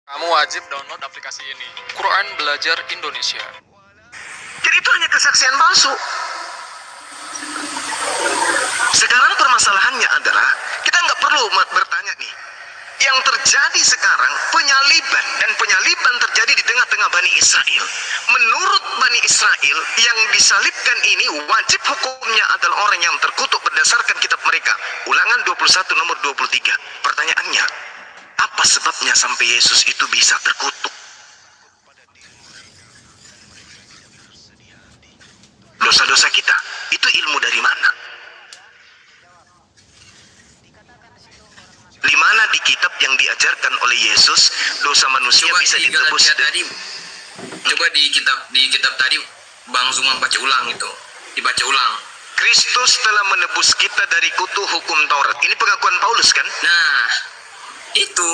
Kamu wajib download aplikasi ini, Quran Belajar Indonesia. Jadi itu hanya kesaksian palsu. Sekarang permasalahannya adalah kita nggak perlu bertanya nih. Yang terjadi sekarang penyaliban terjadi di tengah-tengah Bani Israel. Menurut Bani Israel yang disalibkan ini wajib hukumnya adalah orang yang terkutuk berdasarkan kitab mereka. Ulangan 21 nomor 23. Pertanyaannya, apa sebabnya sampai Yesus itu bisa terkutuk? Dosa-dosa kita itu ilmu dari mana? Di mana di kitab yang diajarkan oleh Yesus dosa manusia Coba bisa di ditebus? tadi, coba di kitab tadi Bang Zuma baca ulang itu, dibaca ulang. Kristus telah menebus kita dari kutu hukum Taurat. Ini pengakuan Paulus kan? Nah, itu.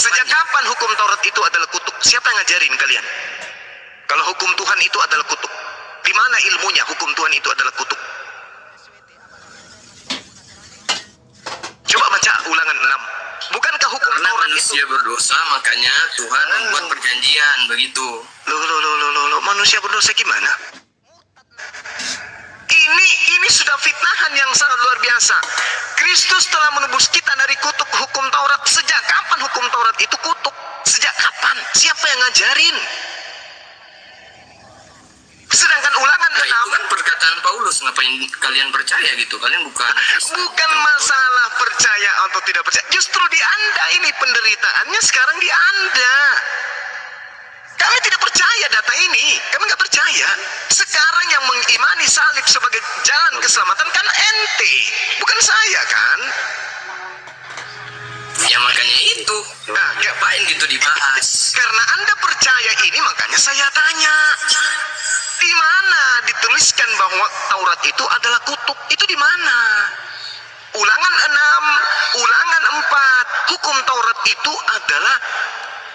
Sejak kapan hukum Taurat itu adalah kutuk? Siapa yang ngajarin kalian? Kalau hukum Tuhan itu adalah kutuk, di mana ilmunya hukum Tuhan itu adalah kutuk? Coba baca ulangan 6. Bukankah hukum Karena Taurat manusia itu? berdosa, makanya Tuhan membuat perjanjian begitu. Loh, manusia berdosa gimana? Ini sudah fitnahan yang sangat luar biasa. Kristus telah menebus kita dari kutuk hukum Taurat. Sejak kapan hukum Taurat itu kutuk? Sejak kapan? Siapa yang ngajarin? Sedangkan ulangan Nah, itu 6 kan perkataan Paulus, ngapain kalian percaya gitu? Kalian bukan masalah percaya atau tidak percaya. Justru di Anda ini penderitaannya sekarang di Anda. Kami tidak percaya data ini. Kami nggak percaya. Sekarang yang mengimani salib sebagai jalan keselamatan kan ente, bukan saya kan? Ya makanya itu. Nah, Ngapain gitu dibahas? karena Anda percaya ini, makanya saya tanya. Di mana dituliskan bahwa Taurat itu adalah kutuk? Itu di mana? Ulangan 6, ulangan 4. Hukum Taurat itu adalah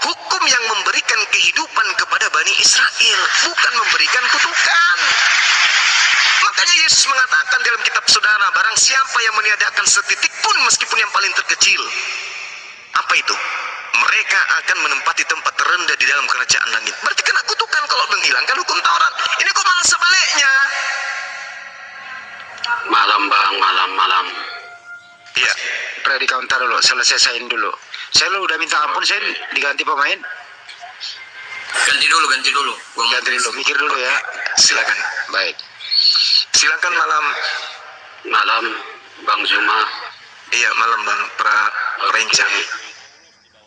hukum yang memberikan kehidupan kepada Bani Israel, bukan memberikan kutukan. Makanya Yesus mengatakan dalam kitab saudara, barang siapa yang meniadakan setitik pun meskipun yang paling terkecil, apa itu? Mereka akan menempati tempat terendah di dalam kerajaan langit. Berarti kena kutukan kalau menghilangkan hukum Taurat. Ini kok malah sebaliknya? Malam bang, malam. Iya. Di counter dulu, selesaiin dulu. Saya udah minta ampun, saya diganti pemain. Ganti dulu. Ganti dulu, mikir dulu ya. Silakan. Baik. Silakan malam. Malam, Bang Zuma. Iya, malam Bang Rencang.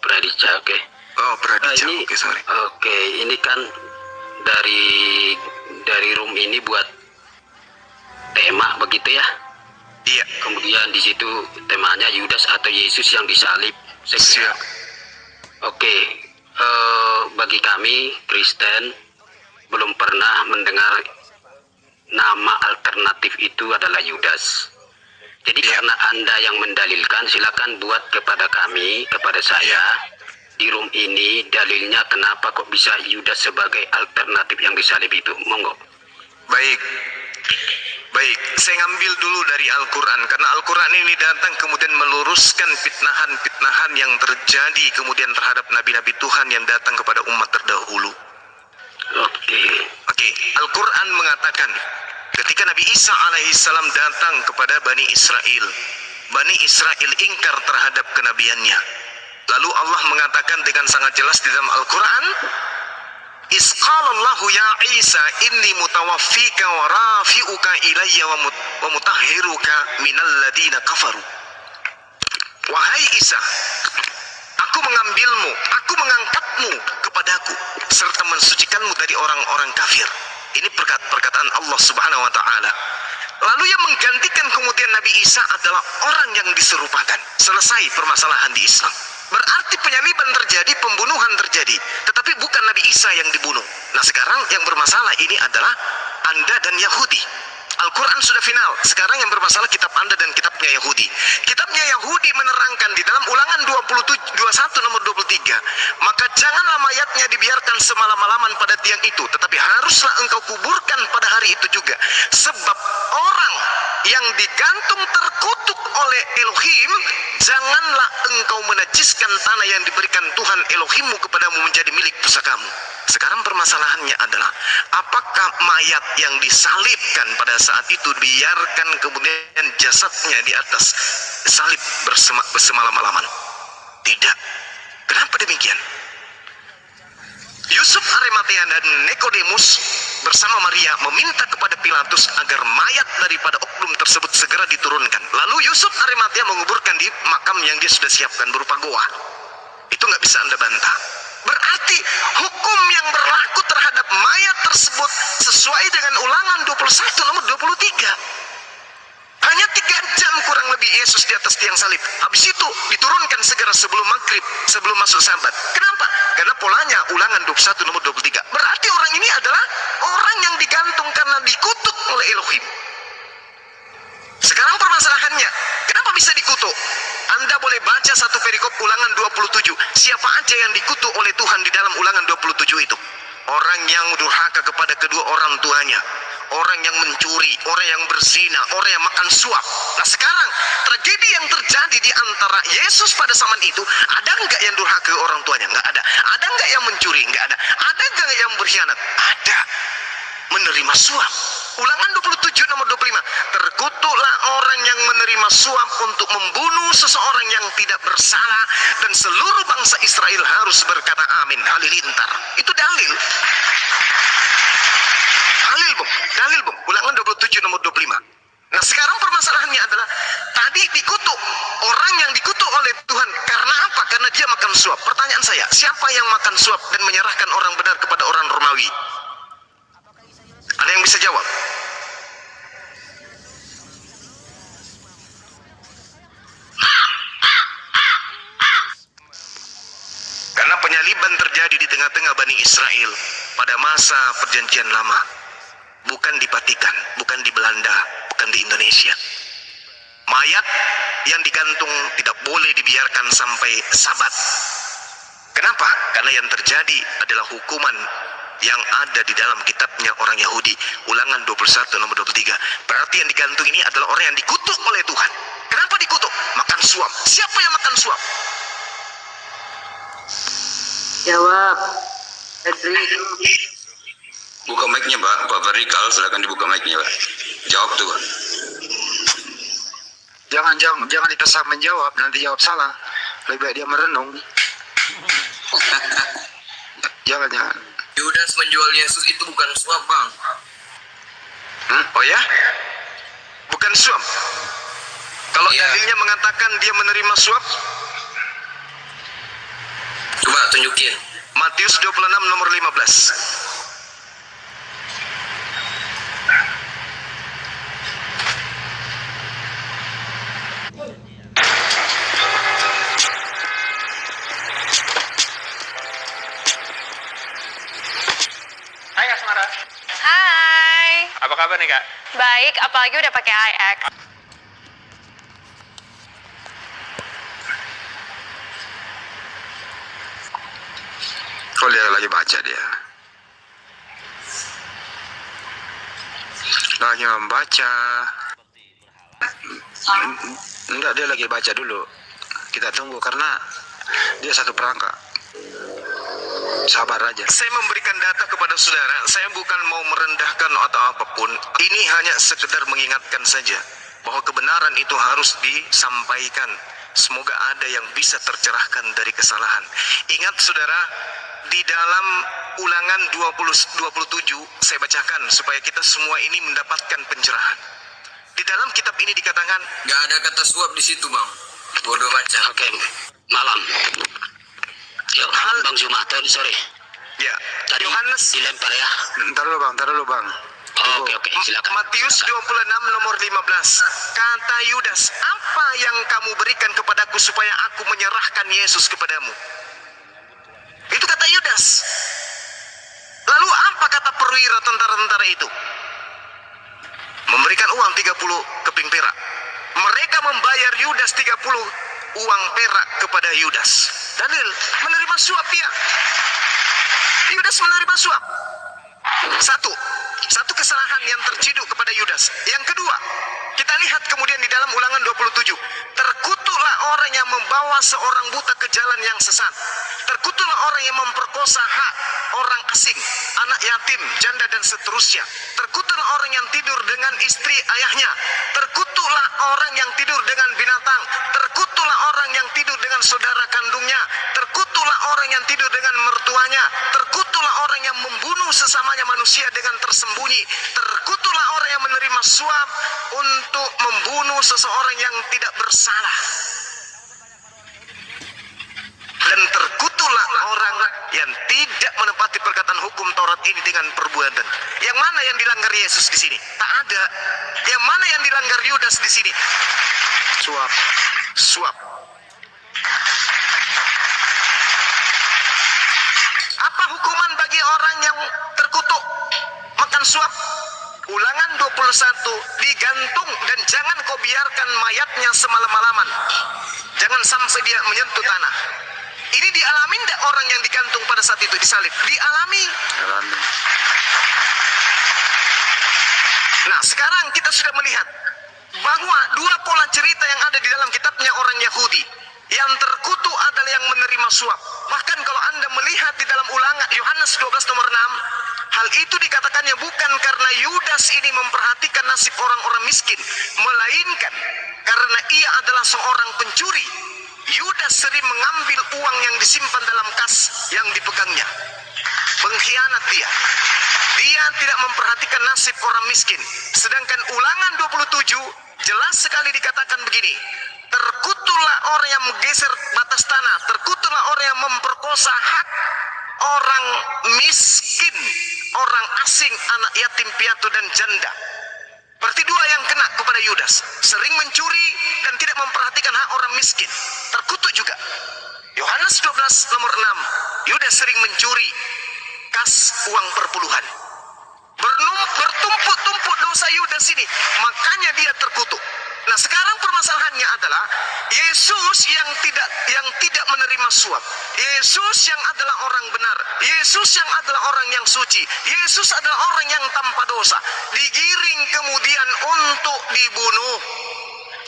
Pradica, oke. Oh, Pradica. Ini, Oke, sorry. Oke, ini kan dari room ini buat tema begitu ya. Iya. Kemudian di situ temanya Yudas atau Yesus yang disalib. Siap. Oke, bagi kami Kristen belum pernah mendengar nama alternatif itu adalah Yudas. Jadi karena Anda yang mendalilkan, silakan buat kepada kami, kepada saya di room ini dalilnya kenapa kok bisa Yudas sebagai alternatif yang disalib itu. Monggo. Baik, saya ngambil dulu dari Al-Quran. Karena Al-Quran ini datang kemudian meluruskan fitnahan-fitnahan yang terjadi kemudian terhadap nabi-nabi Tuhan yang datang kepada umat terdahulu. Oke, Al-Quran mengatakan ketika Nabi Isa alaihissalam datang kepada Bani Israel ingkar terhadap kenabiannya. Lalu Allah mengatakan dengan sangat jelas di dalam Al-Quran, Isqalallahu ya Isa inni mutawaffika wa rafi'uka ilayya wa mutahhiruka minal ladina kafaru. Wahai Isa, aku mengambilmu, aku mengangkatmu kepadaku serta mensucikanmu dari orang-orang kafir. Ini perkataan Allah Subhanahu wa taala. Lalu yang menggantikan kemudian Nabi Isa adalah orang yang diserupakan. Selesai permasalahan di Islam. Berarti penyaliban terjadi, pembunuhan terjadi, tetapi bukan Nabi Isa yang dibunuh. Nah, sekarang yang bermasalah ini adalah Anda dan Yahudi. Al-Quran sudah final. Sekarang yang bermasalah kitab Anda dan kitabnya Yahudi. Kitabnya Yahudi menerangkan di dalam ulangan 21 nomor 23. Maka janganlah mayatnya dibiarkan semalam-malaman pada tiang itu, tetapi haruslah engkau kuburkan pada hari itu juga. Sebab orang yang digantung terkutuk oleh Elohim, janganlah engkau menajiskan tanah yang diberikan Tuhan Elohimmu kepadamu menjadi milik pusakamu. Sekarang permasalahannya adalah, apakah mayat yang disalibkan pada saat itu biarkan kemudian jasadnya di atas salib bersemalam-malaman? Tidak. Kenapa demikian? Yusuf Arimatea dan Nikodemus bersama Maria meminta kepada Pilatus agar mayat daripada oknum tersebut segera diturunkan. Lalu Yusuf Arimatea menguburkan di makam yang dia sudah siapkan berupa goa. Itu nggak bisa Anda bantah. Berarti hukum yang berlaku terhadap mayat tersebut sesuai dengan Ulangan 21 nomor 23. Hanya 3 jam kurang lebih Yesus di atas tiang salib. Habis itu diturunkan segera sebelum maghrib, sebelum masuk Sabat. Kenapa? Karena polanya Ulangan 21 nomor 23. Berarti orang ini adalah orang yang digantung karena dikutuk oleh Elohim. Sekarang permasalahannya, kenapa bisa dikutuk? Anda boleh baca satu perikop Ulangan 27. Siapa aja yang dikutuk oleh Tuhan di dalam Ulangan 27 itu? Orang yang durhaka kepada kedua orang tuanya, orang yang mencuri, orang yang berzina, orang yang makan suap. Nah sekarang tragedi yang terjadi di antara Yesus pada zaman itu, ada nggak yang durhaka ke orang tuanya? Nggak ada. Ada nggak yang mencuri? Nggak ada. Ada nggak yang berkhianat? Ada. Menerima suap. Ulangan 27 nomor 25. Terkutuklah orang yang menerima suap untuk membunuh seseorang yang tidak bersalah, dan seluruh bangsa Israel harus berkata amin. Halilintar. Itu dalil. Dalil bung. Ulangan 27 nomor 25. Nah sekarang permasalahannya adalah, tadi dikutuk. Orang yang dikutuk oleh Tuhan karena apa? Karena dia makan suap. Pertanyaan saya, siapa yang makan suap dan menyerahkan orang benar kepada orang Romawi? Ada yang bisa jawab? Karena penyaliban terjadi di tengah-tengah Bani Israel pada masa perjanjian lama. Bukan di Vatikan, bukan di Belanda, bukan di Indonesia. Mayat yang digantung tidak boleh dibiarkan sampai Sabat. Kenapa? Karena yang terjadi adalah hukuman yang ada di dalam kitabnya orang Yahudi, Ulangan 21 nomor 23. Berarti yang digantung ini adalah orang yang dikutuk oleh Tuhan. Kenapa dikutuk? Makan suap. Siapa yang makan suap? Jawab, Edri. Buka mic-nya Pak Verikal, silakan dibuka mic-nya Pak. Jawab tuh Pak. Jangan dipaksa menjawab, nanti jawab salah. Lebih baik dia merenung. Jangan. Yudas menjual Yesus itu bukan suap Bang. Oh ya? Bukan suap. Kalau Iya. dalilnya mengatakan dia menerima suap, Coba tunjukin. Matius 26 nomor 15. Hai Asmara, Hai, apa kabar nih Kak? baik, apalagi udah pakai IX. Oh dia lagi baca dia. Lagi membaca. Enggak, dia lagi baca dulu. Kita tunggu karena dia satu perangkat. Sabar aja. Saya memberikan data kepada saudara. Saya bukan mau merendahkan atau apapun. Ini hanya sekedar mengingatkan saja bahwa kebenaran itu harus disampaikan. Semoga ada yang bisa tercerahkan dari kesalahan. Ingat saudara, di dalam Ulangan 27 saya bacakan supaya kita semua ini mendapatkan pencerahan. Di dalam kitab ini dikatakan, Gak ada kata suap di situ Bang. Bodoh baca. Oke, malam. Yo, Bang Zuma, sorry. ya, Tadi Yohanes. dilempar ya. Ntar dulu bang. Oke, silakan. Matius 26 nomor 15. Kata Yudas, apa yang kamu berikan kepadaku supaya aku menyerahkan Yesus kepadamu? Itu kata Yudas. Lalu apa kata perwira tentara-tentara itu? Memberikan uang 30 keping perak. Mereka membayar Yudas 30 uang perak kepada Yudas. Dalil, menerima suap dia. Yudas menerima suap. Satu kesalahan yang terciduk kepada Yudas. Yang kedua, kita lihat kemudian di dalam Ulangan 27. Terkutuklah orang yang membawa seorang buta ke jalan yang sesat. Terkutuklah orang yang memperkosa hak orang asing, anak yatim, janda dan seterusnya. Terkutuklah orang yang tidur dengan istri ayahnya. Terkutuklah orang yang tidur dengan binatang. Terkutuklah orang yang tidur dengan saudara kandungnya. Terkutuklah orang yang tidur dengan mertuanya. Terkutuklah orang yang membunuh sesamanya manusia dengan tersembunyi. Terkutuklah orang yang menerima suap untuk membunuh seseorang yang tidak bersalah. Dan terkutuklah orang yang tidak menepati perkataan hukum Taurat ini dengan perbuatan. Yang mana yang dilanggar Yesus di sini? Tak ada. Yang mana yang dilanggar Yudas di sini? Suap. Apa hukuman bagi orang yang terkutuk makan suap? Ulangan 21, digantung dan jangan kau biarkan mayatnya semalam-malaman. Jangan sampai dia menyentuh tanah. Ini dialami tidak orang yang digantung pada saat itu disalib? Dialami. Nah, sekarang kita sudah melihat bahwa dua pola cerita yang ada di dalam kitabnya orang Yahudi. Yang terkutuk adalah yang menerima suap. Bahkan kalau Anda melihat di dalam Ulangan Yohanes 12 nomor 6, hal itu dikatakannya bukan karena Yudas ini memperhatikan nasib orang-orang miskin, melainkan karena ia adalah seorang pencuri. Yudas sering mengambil uang yang disimpan dalam kas yang dipegangnya. Pengkhianat dia. Dia tidak memperhatikan nasib orang miskin. Sedangkan Ulangan 27 jelas sekali dikatakan begini. Terkutuklah orang yang menggeser batas tanah. Terkutuklah orang yang memperkosa hak orang miskin, orang asing, anak yatim piatu dan janda. Berarti dua yang kena kepada Yudas. Sering mencuri dan tidak memperhatikan hak orang miskin. Terkutuk juga. Yohanes 12 nomor 6. Yudas sering mencuri kas uang perpuluhan. Bertumpuk-tumpuk dosa Yudas ini. Makanya dia terkutuk. Nah, sekarang permasalahannya adalah Yesus yang tidak menerima suap. Yesus yang adalah orang benar. Yesus yang adalah orang yang suci. Yesus adalah orang yang tanpa dosa. Digiring kemudian untuk dibunuh.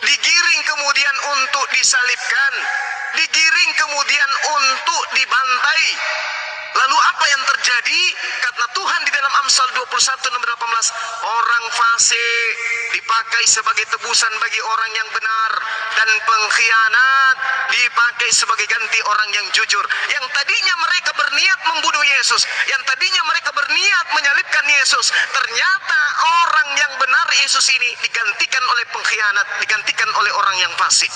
Digiring kemudian untuk disalibkan. Digiring kemudian untuk dibantai. Lalu apa yang terjadi? Kata Tuhan di dalam Amsal 21 nomor 18, orang fasik dipakai sebagai tebusan bagi orang yang benar, dan pengkhianat dipakai sebagai ganti orang yang jujur. Yang tadinya mereka berniat membunuh Yesus, yang tadinya mereka berniat menyalibkan Yesus, ternyata orang yang benar Yesus ini digantikan oleh pengkhianat, digantikan oleh orang yang fasik.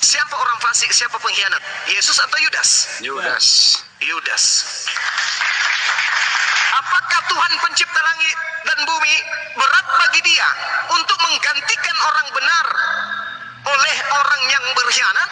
Siapa orang fasik, siapa pengkhianat? Yesus atau Yudas? Yudas. Apakah Tuhan pencipta langit dan bumi berat bagi dia untuk menggantikan orang benar oleh orang yang berkhianat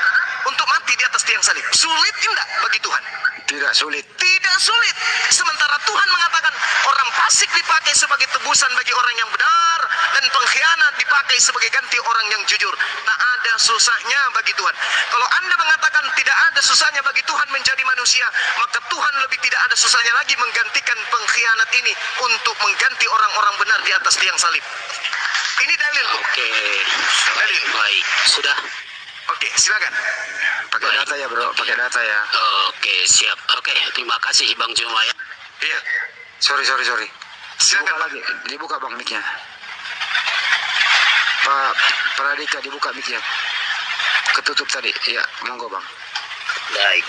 untuk mati di atas tiang salib? Sulit tidak bagi Tuhan? Tidak sulit. Tidak sulit. Sementara Tuhan mengatakan orang fasik dipakai sebagai tebusan bagi orang yang benar, dan pengkhianat dipakai sebagai ganti orang yang jujur. Tak ada susahnya bagi Tuhan. Kalau Anda mengatakan tidak ada susahnya bagi Tuhan menjadi manusia, maka Tuhan lebih tidak ada susahnya lagi menggantikan pengkhianat ini untuk mengganti orang-orang benar di atas tiang salib. Ini dalil. Oke. Dalil. Baik. Sudah. Oke, silakan. Pakai data ya bro, pakai data ya. Oke, siap. Oke, terima kasih Bang Juma ya. Iya. Sorry. Silakan. Dibuka lagi, dibuka bang mic-nya. Pak Pradika dibuka mic-nya. Ketutup tadi. Ya, monggo bang. Baik.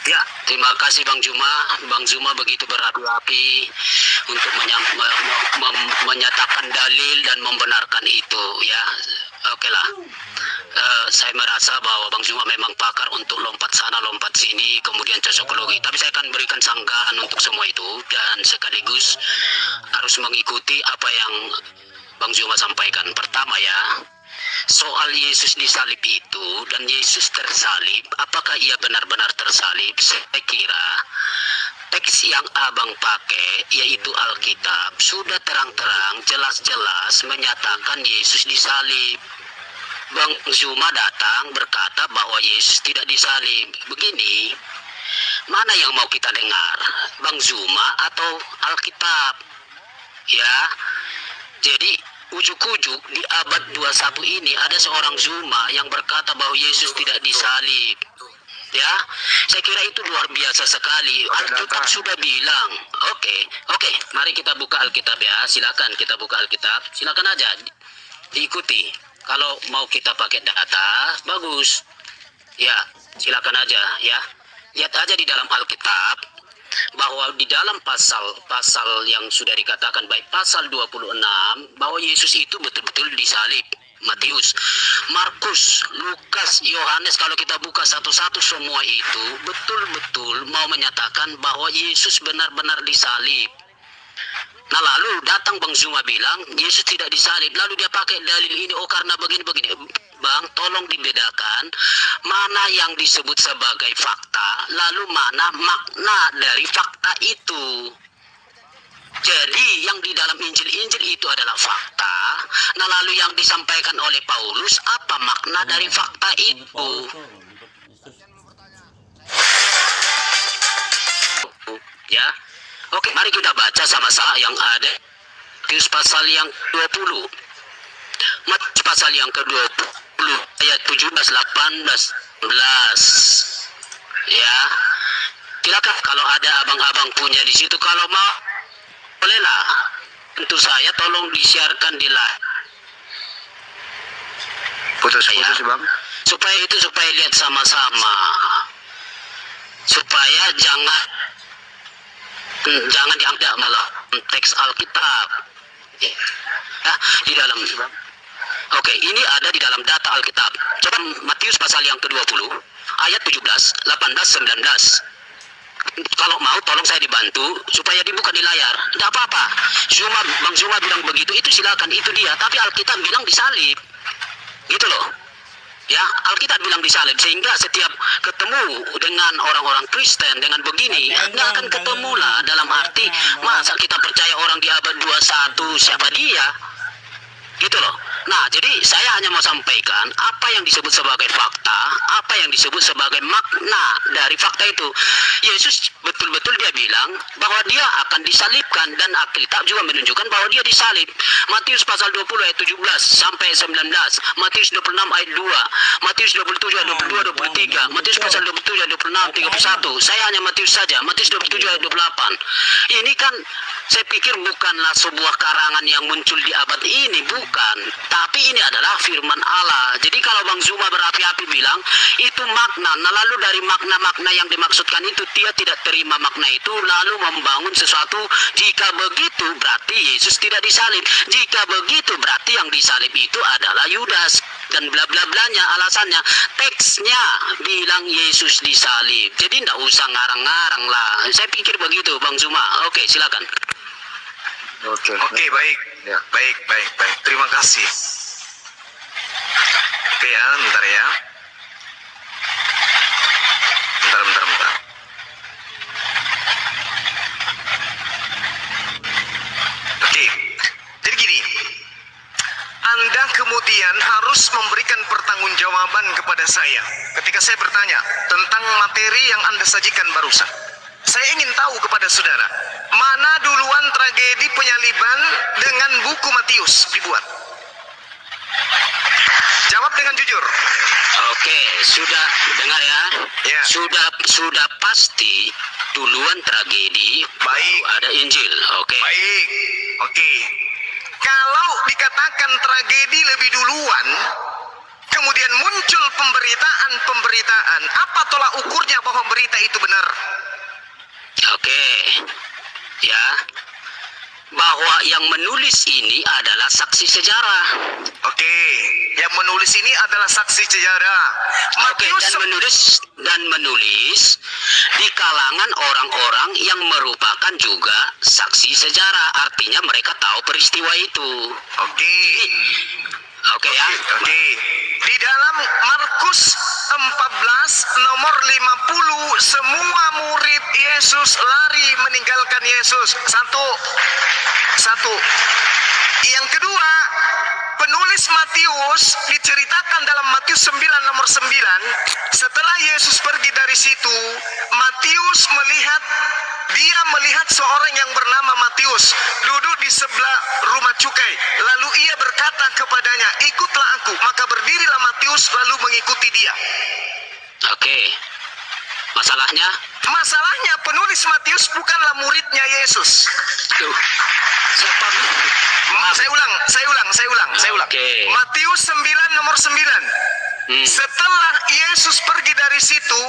Ya, terima kasih Bang Juma. Bang Juma begitu berapi-api untuk menyatakan dalil dan membenarkan itu ya. Oke lah. Saya merasa bahwa Bang Juma memang pakar untuk lompat sana lompat sini, kemudian cocokologi. Tapi saya akan berikan sanggahan untuk semua itu dan sekaligus harus mengikuti apa yang Bang Juma sampaikan. Pertama ya, soal Yesus disalib itu dan Yesus tersalib, apakah ia benar-benar tersalib? Saya kira teks yang abang pakai yaitu Alkitab sudah terang-terang jelas-jelas menyatakan Yesus disalib. Bang Zuma datang berkata bahwa Yesus tidak disalib. Begini, mana yang mau kita dengar? Bang Zuma atau Alkitab? Ya, jadi ujuk-ujuk di abad 21 ini ada seorang Zuma yang berkata bahwa Yesus tidak disalib. Ya, saya kira itu luar biasa sekali. Alkitab sudah bilang. Oke, mari kita buka Alkitab ya. Silakan kita buka Alkitab. Silakan aja diikuti. Kalau mau kita pakai data, bagus. Ya, silakan aja ya. Lihat aja di dalam Alkitab bahwa di dalam pasal yang sudah dikatakan baik pasal 26 bahwa Yesus itu betul-betul disalib. Matius, Markus, Lukas, Yohanes, kalau kita buka satu-satu semua itu betul-betul mau menyatakan bahwa Yesus benar-benar disalib. Nah lalu datang Bang Zuma bilang Yesus tidak disalib, lalu dia pakai dalil ini, oh karena begini-begini. Bang, tolong dibedakan mana yang disebut sebagai fakta, lalu mana makna dari fakta itu. Jadi yang di dalam Injil-Injil itu adalah fakta. Nah lalu yang disampaikan oleh Paulus, apa makna dari fakta itu? Ya, oke, mari kita baca sama-sama yang ada. Matius pasal yang 20. Matius pasal yang ke-20 ayat 17, 18, 19. Ya, silakan kalau ada abang-abang punya di situ, kalau mau bolehlah. Tentu saya tolong disiarkan di live. Putus-putus Ya. bang. Supaya lihat sama-sama. Supaya jangan dianggap malah teks Alkitab. Ya, di dalam. Oke, ini ada di dalam data Alkitab. Coba Matius pasal yang ke-20 ayat 17, 18, 19. Kalau mau tolong saya dibantu supaya dibuka di layar. Tidak apa-apa. Bang Zuma bilang begitu, itu silakan, itu dia. Tapi Alkitab bilang disalib. Gitu loh. Ya, Alkitab bilang disalib, sehingga setiap ketemu dengan orang-orang Kristen dengan begini, nggak akan ketemu lah. Dalam arti, masa kita percaya orang di abad 21 siapa dia? Gitu loh. Nah, jadi saya hanya mau sampaikan apa yang disebut sebagai fakta, apa yang disebut sebagai makna dari fakta itu. Yesus betul-betul dia bilang bahwa dia akan disalibkan, dan Alkitab juga menunjukkan bahwa dia disalib. Matius pasal 20 ayat 17 sampai 19, Matius 26 ayat 2, Matius 27 ayat 22, 23, Matius pasal 27 ayat 26, 31. Saya hanya Matius saja, Matius 27 ayat 28. Ini kan saya pikir bukanlah sebuah karangan yang muncul di abad ini, bukan. Tapi ini adalah firman Allah. Jadi kalau Bang Zuma berapi-api bilang itu makna, nah lalu dari makna-makna yang dimaksudkan itu dia tidak terima makna itu, lalu membangun sesuatu. Jika begitu berarti Yesus tidak disalib. Jika begitu berarti yang disalib itu adalah Yudas dan bla bla blanya. Alasannya teksnya bilang Yesus disalib. Jadi tidak usah ngarang-ngarang lah. Saya pikir begitu Bang Zuma. Oke, silakan. Oke, baik. Ya. Baik. Terima kasih. Oke ya, bentar ya. Bentar. Oke, jadi gini. Anda kemudian harus memberikan pertanggungjawaban kepada saya ketika saya bertanya tentang materi yang Anda sajikan barusan. Saya ingin tahu kepada saudara, mana duluan tragedi penyaliban dengan buku Matius dibuat? Jawab dengan jujur. Oke, sudah dengar ya? Ya. Sudah pasti duluan tragedi, Baik. baru ada Injil. Oke. Baik, oke. Kalau dikatakan tragedi lebih duluan, kemudian muncul pemberitaan, apa tolak ukurnya bahwa berita itu benar? Oke. Ya. Bahwa yang menulis ini adalah saksi sejarah. Oke, yang menulis ini adalah saksi sejarah. Oke, Matius dan menulis di kalangan orang-orang yang merupakan juga saksi sejarah. Artinya mereka tahu peristiwa itu. Oke. Oke ya. Oke. Di dalam Markus 14 nomor 50, semua murid Yesus lari meninggalkan Yesus. Satu. Yang kedua, penulis Matius diceritakan dalam Matius 9 nomor 9, setelah Yesus pergi dari situ, Matius melihat seorang yang bernama Matius duduk di sebelah rumah cukai. Lalu ia berkata kepadanya, ikutlah aku. Maka berdirilah Matius lalu mengikuti dia. Oke. Masalahnya? Masalahnya penulis Matius bukanlah muridnya Yesus. Tuh. Siapa bilang? Saya ulang. Oke. Matius 9 nomor 9. Setelah Yesus pergi dari situ,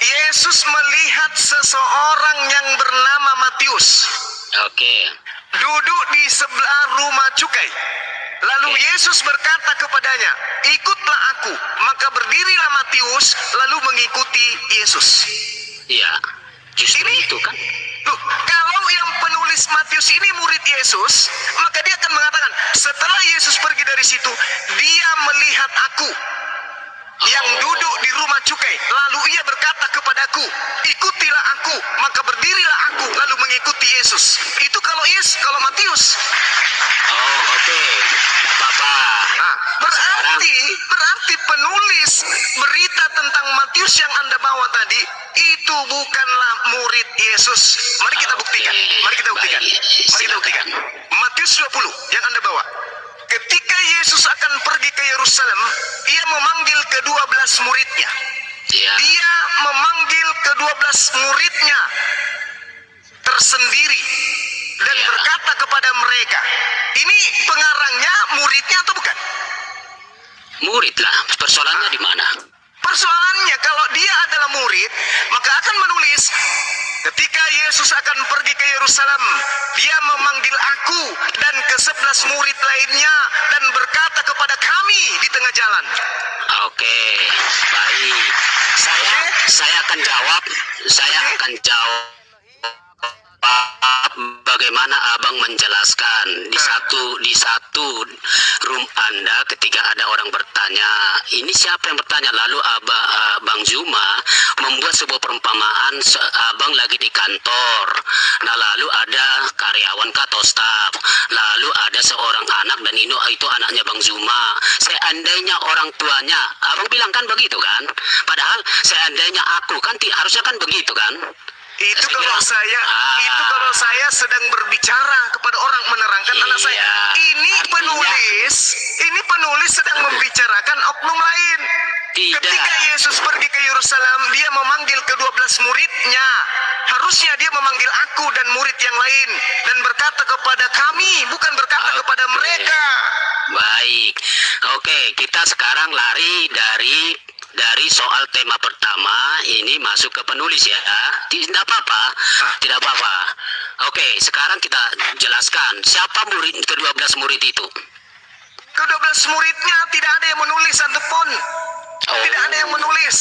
Yesus melihat seseorang yang bernama Matius Oke. duduk di sebelah rumah cukai. Lalu Yesus berkata kepadanya, ikutlah aku. Maka berdirilah Matius lalu mengikuti Yesus. Iya. Justru Ini- itu kan. Loh, kalau yang penulis Matius ini murid Yesus, maka dia akan mengatakan, setelah Yesus pergi dari situ, dia melihat aku yang duduk di rumah cukai. Lalu ia berkata kepadaku, ikutilah aku. Maka berdirilah aku lalu mengikuti Yesus. Itu kalau Matius. Oh, oke. Nggak apa-apa. Nah, berarti penulis berita tentang Matius yang Anda bawa tadi itu bukanlah murid Yesus. Mari kita buktikan. Matius 20 yang Anda bawa. Ketika Yesus akan pergi ke Yerusalem, ia memanggil ke-12 muridnya. Iya. Dia memanggil ke-12 muridnya tersendiri dan Iya. berkata kepada mereka, ini pengarangnya muridnya atau bukan? Murid lah. Persoalannya di mana? Persoalannya kalau dia adalah murid, maka akan menulis, ketika Yesus akan pergi ke Yerusalem, dia memanggil aku dan ke-11 murid lainnya dan berkata kepada kami di tengah jalan. Oke, baik. Saya akan jawab. Saya akan jawab bagaimana Abang menjelaskan di satu room Anda ketika ada orang bertanya, ini siapa yang bertanya? Lalu Bang Zuma membuat sebuah perumpamaan, Abang lagi di kantor. Nah, lalu ada karyawan atau staf. Lalu ada seorang anak dan itu anaknya Bang Zuma. Seandainya orang tuanya, Abang bilang kan begitu kan? Padahal seandainya aku kan harusnya kan begitu kan? Itu kalau saya sedang berbicara kepada orang, menerangkan anak saya. Iya, Ini penulis sedang membicarakan oknum lain. Tidak. Ketika Yesus pergi ke Yerusalem, dia memanggil ke-12 muridnya. Harusnya dia memanggil aku dan murid yang lain dan berkata kepada kami, bukan berkata kepada mereka. Baik. Oke, kita sekarang lari dari soal tema pertama ini masuk ke penulis ya. Tidak apa-apa. Tidak apa-apa. Oke, sekarang kita jelaskan siapa murid ke-12 murid itu. Ke-12 muridnya tidak ada yang menulis satupun. Tidak ada yang menulis.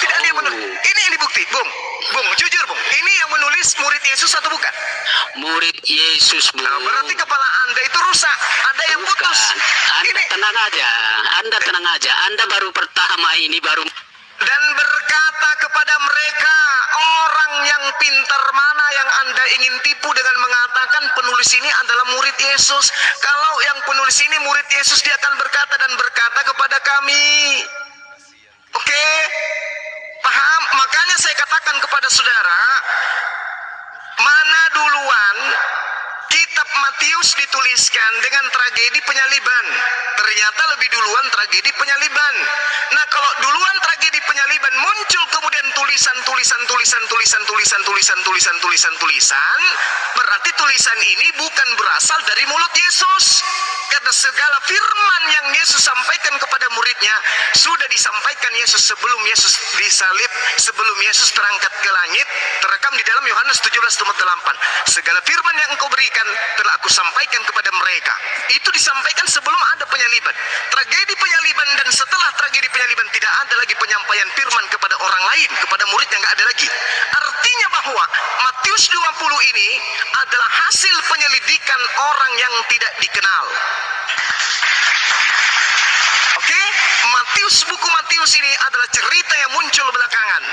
Tidak ada yang menulis. Ini bukti, Bung. Bung, jujur, Bung. Ini yang menulis murid Yesus atau bukan? Murid Yesus, Bu. Nah, berarti kepala Anda itu rusak. Ada yang Bukan. putus. Anda tenang aja. Anda baru pertama ini baru. Dan berkata kepada mereka, orang yang pintar mana yang Anda ingin tipu dengan mengatakan penulis ini adalah murid Yesus. Kalau yang penulis ini murid Yesus, dia akan berkata kepada kami. Oke? Paham? Makanya saya katakan kepada saudara, mana duluan kitab Matius dituliskan dengan tragedi penyaliban? Ternyata lebih duluan tragedi penyaliban. Nah, kalau duluan tragedi penyaliban muncul kemudian tulisan, berarti tulisan ini bukan berasal dari mulut Yesus. Karena segala firman yang Yesus sampaikan kepada muridnya sudah disampaikan Yesus sebelum Yesus disalib, sebelum Yesus terangkat ke langit, terekam di dalam Yohanes 17:8. Segala firman yang engkau berikan telah aku sampaikan kepada mereka. Itu disampaikan sebelum ada penyaliban. Tragedi penyaliban dan setelah tragedi penyaliban tidak ada lagi penyampaian firman kepada orang lain, kepada murid yang tidak ada lagi. Artinya bahwa Matius 20 ini adalah hasil penyelidikan orang yang tidak dikenal. Oke, buku Matius ini adalah cerita yang muncul belakangan.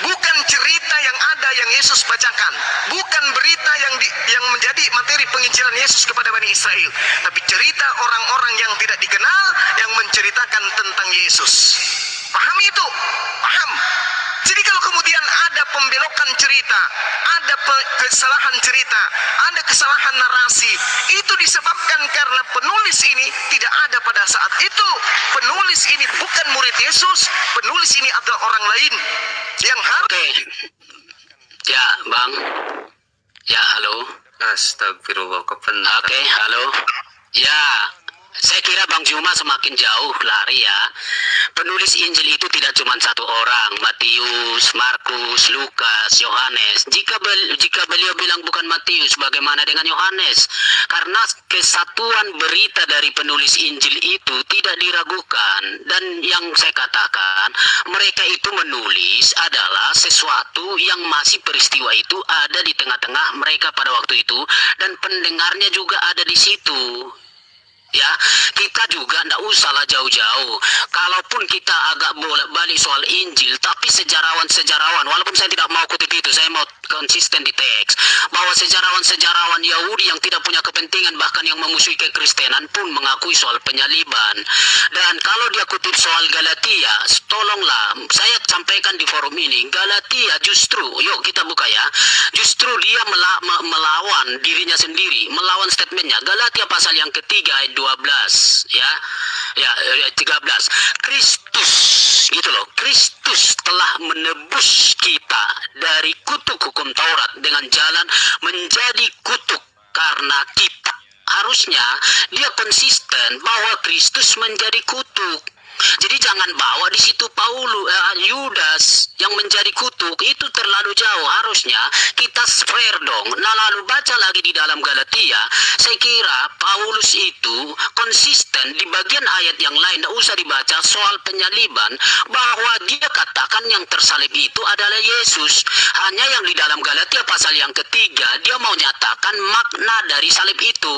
bukan cerita yang ada yang Yesus bacakan, bukan berita yang menjadi materi penginjilan Yesus kepada Bani Israel, tapi cerita orang-orang yang tidak dikenal yang menceritakan tentang Yesus. Pahami itu? Paham? Jadi kalau kemudian ada pembelokan cerita, ada kesalahan cerita, ada kesalahan narasi, itu disebabkan karena penulis ini tidak ada pada saat itu. Penulis ini bukan murid Yesus, penulis ini adalah orang lain yang harus. Oke. Ya, Bang. Ya, halo. Astagfirullah, Oke, halo. Ya, saya kira Bang Juma semakin jauh lari ya. Penulis Injil itu tidak cuma satu orang, Matius, Markus, Lukas, Yohanes. Jika beliau bilang bukan Matius, bagaimana dengan Yohanes? Karena kesatuan berita dari penulis Injil itu tidak diragukan. Dan yang saya katakan, mereka itu menulis adalah sesuatu yang masih peristiwa itu ada di tengah-tengah mereka pada waktu itu, dan pendengarnya juga ada di situ. Ya, kita juga tidak usahlah jauh-jauh. Kalaupun kita agak bolak-balik soal Injil, tapi sejarawan-sejarawan, walaupun saya tidak mau kutip itu, saya mau konsisten di teks, bahwa sejarawan-sejarawan Yahudi yang tidak punya kepentingan, bahkan yang memusuhi kekristenan pun mengakui soal penyaliban. Dan kalau dia kutip soal Galatia, tolonglah, saya sampaikan di forum ini, Galatia justru, yuk kita buka ya, justru dia melawan dirinya sendiri, melawan statementnya. Galatia pasal yang ketiga ayat 12 ya 13, Kristus gitu loh, Kristus telah menebus kita dari kutuk hukum Taurat dengan jalan menjadi kutuk karena kita. Harusnya dia konsisten bahwa Kristus menjadi kutuk. Jadi jangan bawa di situ Yudas yang menjadi kutuk, itu terlalu jauh. Harusnya kita square dong. Nah, lalu baca lagi di dalam Galatia. Saya kira Paulus itu konsisten di bagian ayat yang lain, tidak usah dibaca soal penyaliban, bahwa dia katakan yang tersalib itu adalah Yesus. Hanya yang di dalam Galatia pasal yang ketiga, dia mau nyatakan makna dari salib itu.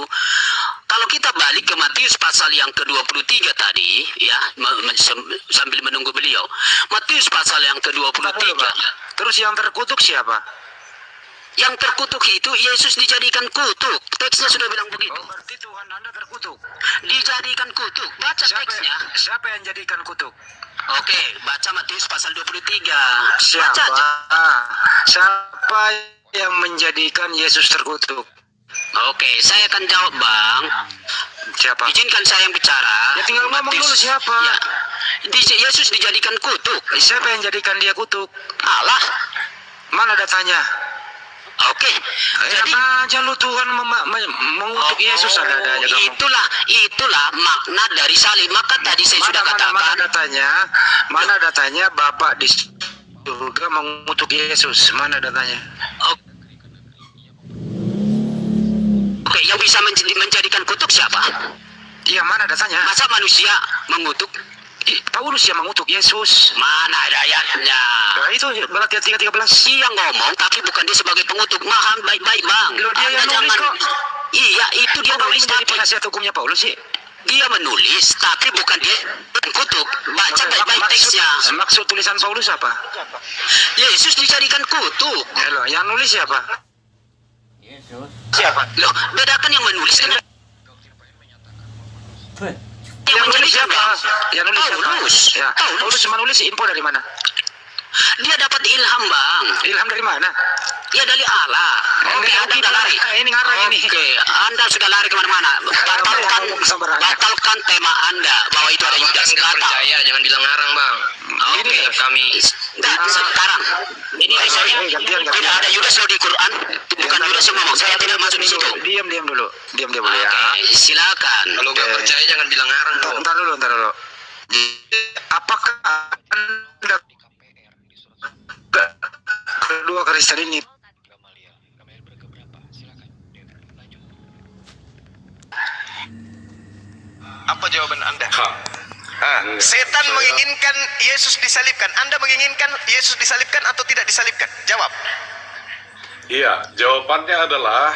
Kalau kita balik ke Matius pasal yang ke-23 tadi, ya, sambil menunggu beliau. Matius pasal yang ke-23. Terus yang terkutuk siapa? Yang terkutuk itu Yesus dijadikan kutuk. Teksnya sudah bilang begitu. Oh, berarti Tuhan Anda terkutuk. Dijadikan kutuk. Baca teksnya. Siapa yang jadikan kutuk? Oke, baca Matius pasal 23. Siapa? Baca aja. Siapa yang menjadikan Yesus terkutuk? Oke, saya akan jawab, Bang. Siapa? Izinkan saya yang bicara. Ya tinggal ngomong dulu siapa? Ya. Yesus dijadikan kutuk. Siapa yang jadikan dia kutuk? Allah. Mana datanya? Oke. Jadi aja lu Tuhan mengutuk Yesus ada aja kamu. Itulah makna dari salib. Maka tadi saya sudah katakan. Mana datanya Bapak di surga mengutuk Yesus? Mana datanya? Oke, yang bisa menjadikan kutuk siapa? Iya, mana datanya? Masa manusia mengutuk? Paulus yang mengutuk Yesus. Mana ada ayatnya? Nah, itu Galatia 3:13. Iya ngomong, tapi bukan dia sebagai pengutuk. Maham baik-baik, Bang. Loh, dia yang nulis kok. Iya, itu dia nulis, Jadi tapi penasihat hukumnya Paulus sih. dia menulis, tapi bukan dia kutuk. Baca baik-baik teksnya. Maksud tulisan Paulus apa? Yesus dijadikan kutuk. Loh, yang nulis siapa? Siapa? Loh, bedakan yang menulis dengan Yang nulis siapa? Yang nulis siapa? Paulus. Ya. Paulus menulis info dari mana? Dia dapat ilham, Bang. Ilham dari mana? Ya dari Allah. Oke, Anda sudah lari. Ini ngarang ini. Oke, Anda sudah lari kemana-mana. Batalkan tema Anda bahwa itu ada Yudas. Batal. percaya, jangan bilang ngarang, Bang. Oke, Kami sekarang ini misalnya tidak ada Yudas loh di Quran. Bukan Yudas yang ngomong. Saya tidak masuk di situ. Diam dulu. Diam dulu ya. Oke, silakan. kalau nggak percaya jangan bilang ngarang, Bang. Ntar dulu. Apakah Anda kedua Kristen ini Apa jawaban Anda? Setan menginginkan Yesus disalibkan. Anda menginginkan Yesus disalibkan atau tidak disalibkan? Jawab. Iya, jawabannya adalah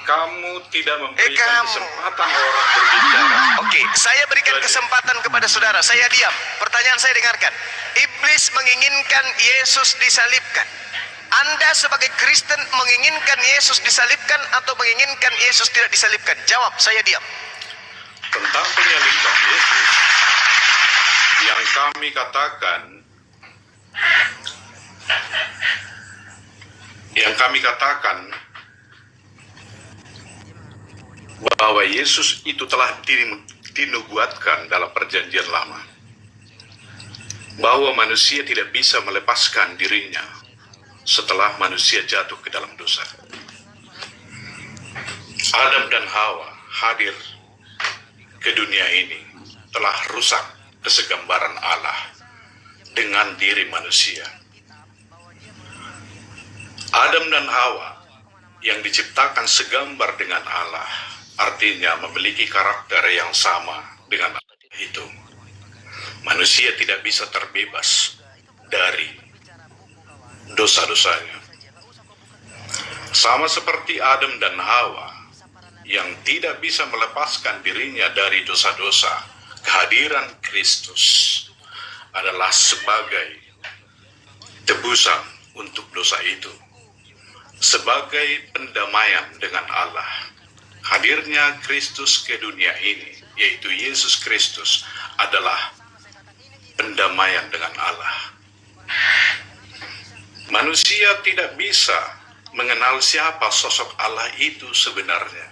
kamu tidak memberikan kamu. kesempatan orang berbicara. Oke, saya berikan kesempatan kepada saudara. Saya diam. Pertanyaan saya dengarkan. Iblis menginginkan Yesus disalibkan. Anda sebagai Kristen menginginkan Yesus disalibkan atau menginginkan Yesus tidak disalibkan? Jawab, saya diam. Tentang penyaliban Yesus, yang kami katakan bahwa Yesus itu telah dinubuatkan dalam perjanjian lama, bahwa manusia tidak bisa melepaskan dirinya setelah manusia jatuh ke dalam dosa. Adam dan Hawa hadir ke dunia ini telah rusak kesegambaran Allah dengan diri manusia. Adam dan Hawa yang diciptakan segambar dengan Allah, artinya memiliki karakter yang sama dengan Allah itu. Manusia tidak bisa terbebas dari dosa-dosanya. Sama seperti Adam dan Hawa yang tidak bisa melepaskan dirinya dari dosa-dosa, kehadiran Kristus adalah sebagai tebusan untuk dosa itu, sebagai pendamaian dengan Allah. Hadirnya Kristus ke dunia ini, yaitu Yesus Kristus, adalah pendamaian dengan Allah. Manusia tidak bisa mengenal siapa sosok Allah itu sebenarnya.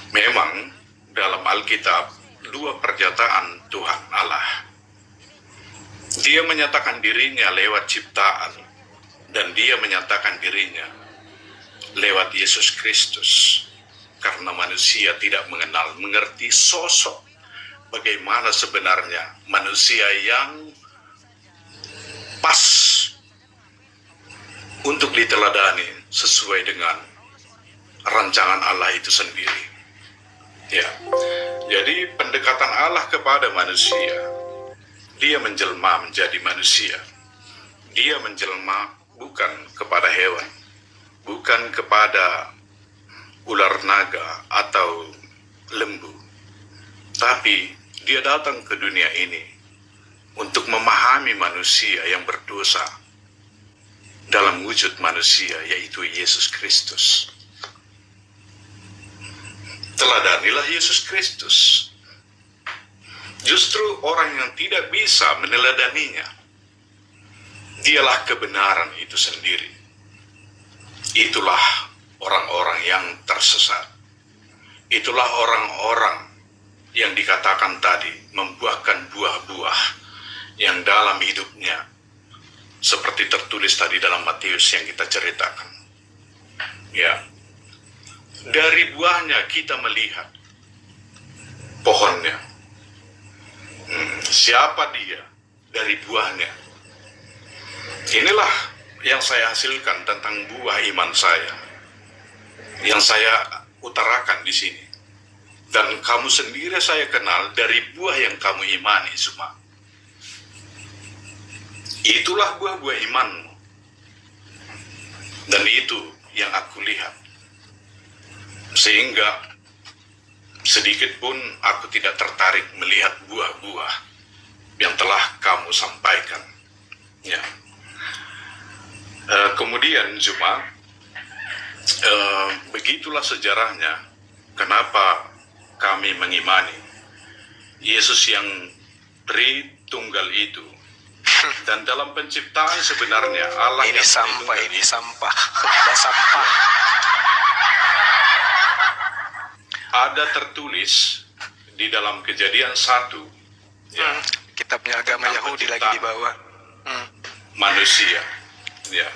Memang dalam Alkitab, dua pernyataan Tuhan Allah. Dia menyatakan dirinya lewat ciptaan, dan dia menyatakan dirinya lewat Yesus Kristus. Karena manusia tidak mengerti sosok bagaimana sebenarnya manusia yang pas untuk diteladani sesuai dengan rancangan Allah itu sendiri. Ya, jadi pendekatan Allah kepada manusia, dia menjelma menjadi manusia. Dia menjelma bukan kepada hewan, bukan kepada ular naga atau lembu, tapi dia datang ke dunia ini untuk memahami manusia yang berdosa dalam wujud manusia, yaitu Yesus Kristus. Teladanilah Yesus Kristus. Justru orang yang tidak bisa meneladaninya, dialah kebenaran itu sendiri. Itulah orang-orang yang tersesat. Itulah orang-orang yang dikatakan tadi membuahkan buah-buah yang dalam hidupnya seperti tertulis tadi dalam Matius yang kita ceritakan. Ya, dari buahnya kita melihat pohonnya. Siapa dia? Dari buahnya. Inilah yang saya hasilkan tentang buah iman saya, yang saya utarakan di sini. Dan kamu sendiri saya kenal dari buah yang kamu imani semua. Itulah buah-buah imanmu. Dan itu yang aku lihat. Sehingga sedikit pun aku tidak tertarik melihat buah-buah yang telah kamu sampaikan. Ya. Kemudian cuma begitulah sejarahnya kenapa kami mengimani Yesus yang Tritunggal itu. Dan dalam penciptaan sebenarnya Allah Ini yang sampah, Tritunggal ini sampah. Khotbah sampah. ada tertulis di dalam Kejadian 1 ya, Kitabnya agama tentang Yahudi lagi penciptaan di bawah. manusia. Ya.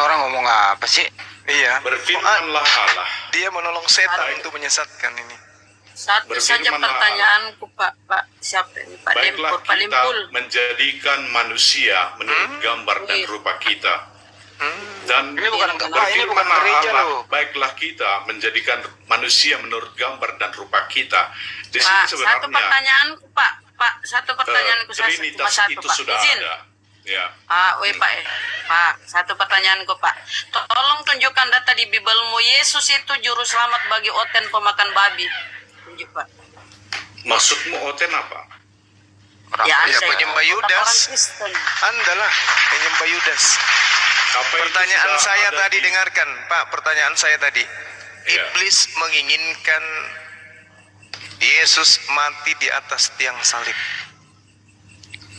Orang ngomong apa sih? Iya. Berfirmanlah Allah. Dia menolong setan untuk menyesatkan ini. Satu saja Berfirmanlah pertanyaanku Pak siapa ini Pak Baiklah Lempur, Pak kita Lempul. menjadikan manusia menurut gambar dan rupa kita. Dan Ini bukan ini bukan berfirmanlah gereja Allah, loh. baiklah kita menjadikan manusia menurut gambar dan rupa kita. Di sini Pak, satu sebenarnya pertanyaanku Pak, satu pertanyaanku cuma Trinitas satu itu Pak. sudah Izin. ada. Ya. Pak, satu pertanyaanku Pak. Tolong tunjukkan sebutkan data di Bibelmu, Yesus itu juru selamat bagi oten pemakan babi. Tunjuk, Pak. Maksudmu Oten apa? Ya, Ya, saya- penyembah Yudas. orang Kristen. Andalah penyembah Yudas. Apa itu Pertanyaan sudah saya ada tadi, di- dengarkan Pak, pertanyaan saya tadi. Iya. Iblis menginginkan Yesus mati di atas tiang salib.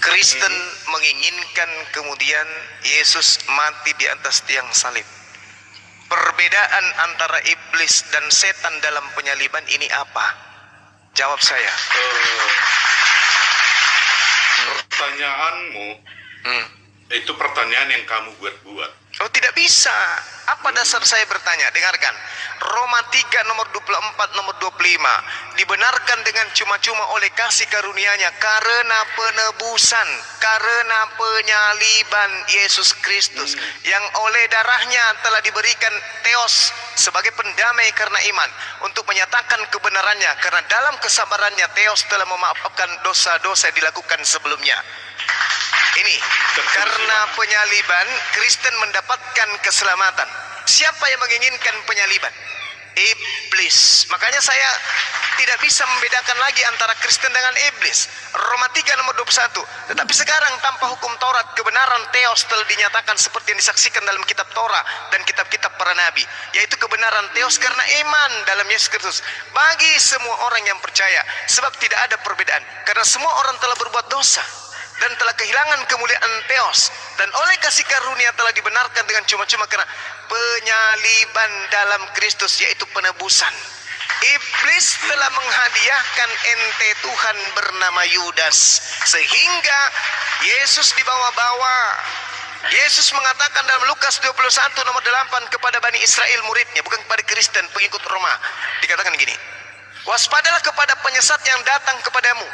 Kristen menginginkan kemudian Yesus mati di atas tiang salib. Perbedaan antara iblis dan setan dalam penyaliban ini apa? Jawab saya. Pertanyaanmu itu pertanyaan yang kamu buat-buat. Oh, tidak bisa. Apa dasar saya bertanya? Dengarkan. Roma 3 nomor 24 nomor 25. Dibenarkan dengan cuma-cuma oleh kasih karunia-Nya karena penebusan, karena penyaliban Yesus Kristus yang oleh darahnya telah diberikan theos sebagai pendamai karena iman untuk menyatakan kebenarannya, karena dalam kesabarannya theos telah memaafkan dosa-dosa yang dilakukan sebelumnya. Ini karena penyaliban Kristen mendapatkan keselamatan. Siapa yang menginginkan penyaliban? Iblis. Makanya saya tidak bisa membedakan lagi antara Kristen dengan iblis. Roma 3 nomor 21. Tetapi sekarang tanpa hukum Taurat, kebenaran theos telah dinyatakan seperti yang disaksikan dalam kitab Torah dan kitab-kitab para nabi, yaitu kebenaran theos karena iman dalam Yesus Kristus bagi semua orang yang percaya. Sebab tidak ada perbedaan, karena semua orang telah berbuat dosa dan telah kehilangan kemuliaan theos, dan oleh kasih karunia telah dibenarkan dengan cuma-cuma karena penyaliban dalam Kristus, yaitu penebusan. Iblis telah menghadiahkan ente Tuhan bernama Yudas, sehingga Yesus dibawa-bawa. Yesus mengatakan dalam Lukas 21 nomor 8 kepada Bani Israel muridnya, bukan kepada Kristen pengikut Roma, dikatakan gini, waspadalah kepada penyesat yang datang kepadamu.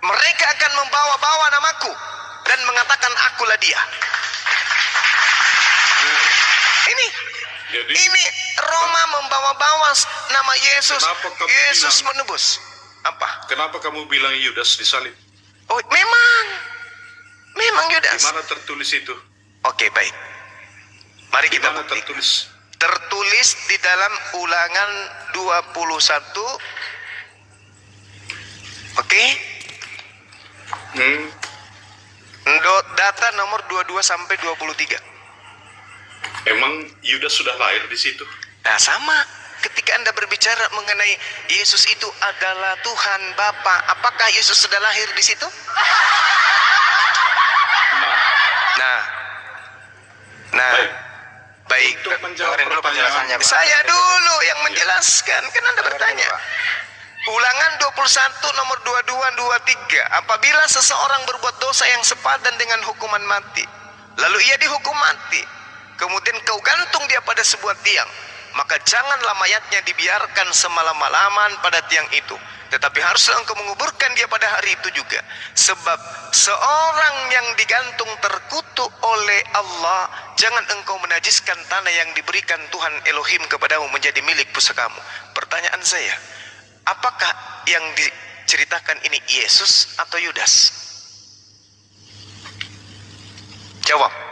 Mereka akan membawa-bawa namaku dan mengatakan akulah dia. Ini Roma membawa-bawa nama Yesus. Kenapa kamu Yesus bilang- menebus. Apa? Kenapa kamu bilang Yudas disalib? Oh, memang Yudas. Di mana tertulis itu? Oke, baik. Mari Di kita mana buktikan. tertulis? Tertulis di dalam Ulangan 21. Oke. Data nomor 22 sampai 23. Emang Yudas sudah lahir di situ? Nah, sama. Ketika Anda berbicara mengenai Yesus itu adalah Tuhan Bapa, apakah Yesus sudah lahir di situ? Nah, baik. Untuk menjawab Dengerin dulu penjelasannya, Pak. Saya dulu yang menjelaskan, kan Anda bertanya. Ulangan 21 nomor 22-23. Apabila seseorang berbuat dosa yang sepadan dengan hukuman mati, lalu ia dihukum mati, kemudian kau gantung dia pada sebuah tiang, maka janganlah mayatnya dibiarkan semalam-malaman pada tiang itu, tetapi haruslah engkau menguburkan dia pada hari itu juga. Sebab seorang yang digantung terkutuk oleh Allah, jangan engkau menajiskan tanah yang diberikan Tuhan Elohim kepadamu menjadi milik pusakamu. Pertanyaan saya, apakah yang diceritakan ini Yesus atau Yudas? Jawab.